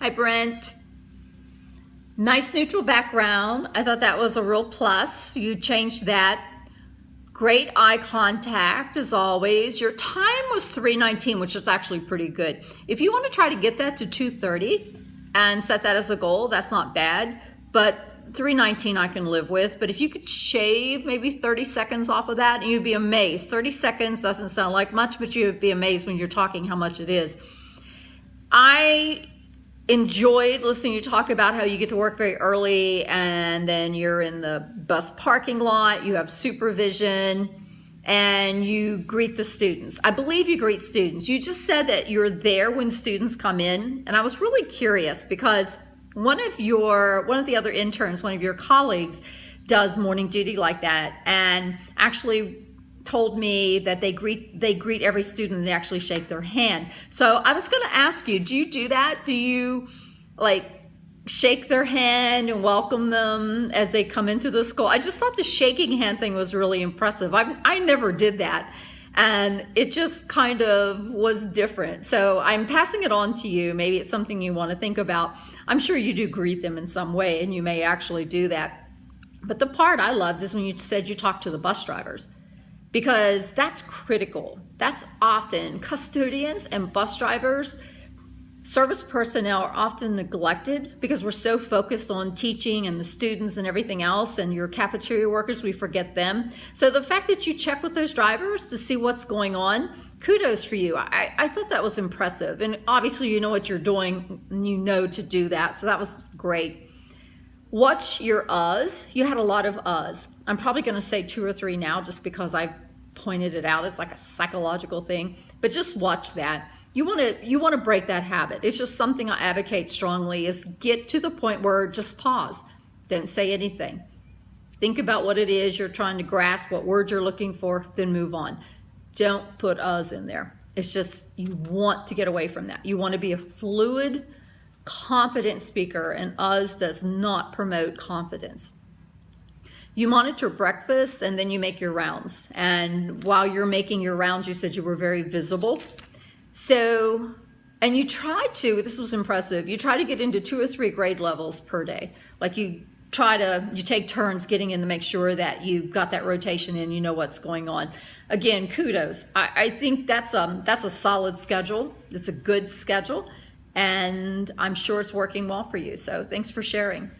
Hi, Brent. Nice neutral background. I thought that was a real plus. You changed that. Great eye contact as always. Your time was 3:19, which is actually pretty good. If you want to try to get that to 2:30 and set that as a goal, that's not bad. But 3:19 I can live with. But if you could shave maybe 30 seconds off of that, and you'd be amazed. 30 seconds doesn't sound like much, but you'd be amazed when you're talking how much it is. I enjoyed listening to you talk about how you get to work very early and then you're in the bus parking lot, you have supervision, and you greet the students. I believe you greet students. You just said that you're there when students come in, and I was really curious because one of the other interns, one of your colleagues, does morning duty like that, and actually told me that they greet every student and they actually shake their hand. So I was going to ask you, do you do that? Do you like shake their hand and welcome them as they come into the school? I just thought the shaking hand thing was really impressive. I never did that, and it just kind of was different. So I'm passing it on to you. Maybe it's something you want to think about. I'm sure you do greet them in some way, and you may actually do that. But the part I loved is when you said you talk to the bus drivers, because that's critical. That's often custodians and bus drivers, service personnel are often neglected because we're so focused on teaching and the students and everything else, and your cafeteria workers, we forget them. So the fact that you check with those drivers to see what's going on, kudos for you. I thought that was impressive. And obviously you know what you're doing and you know to do that. So that was great. Watch your uhs. You had a lot of uhs. I'm probably going to say 2 or 3 now just because I pointed it out. It's like a psychological thing, but just watch that. You want to break that habit. It's just something I advocate strongly, is get to the point where just pause. Don't say anything. Think about what it is you're trying to grasp, what words you're looking for, then move on. Don't put uhs in there. It's just, you want to get away from that. You want to be a fluid, confident speaker, and uhs does not promote confidence. You monitor breakfast and then you make your rounds. And while you're making your rounds, you said you were very visible. So, and you try to, this was impressive, you try to get into 2 or 3 grade levels per day. Like you take turns getting in to make sure that you got that rotation in, you know what's going on. Again, kudos. I think that's a solid schedule. It's a good schedule, and I'm sure it's working well for you. So thanks for sharing.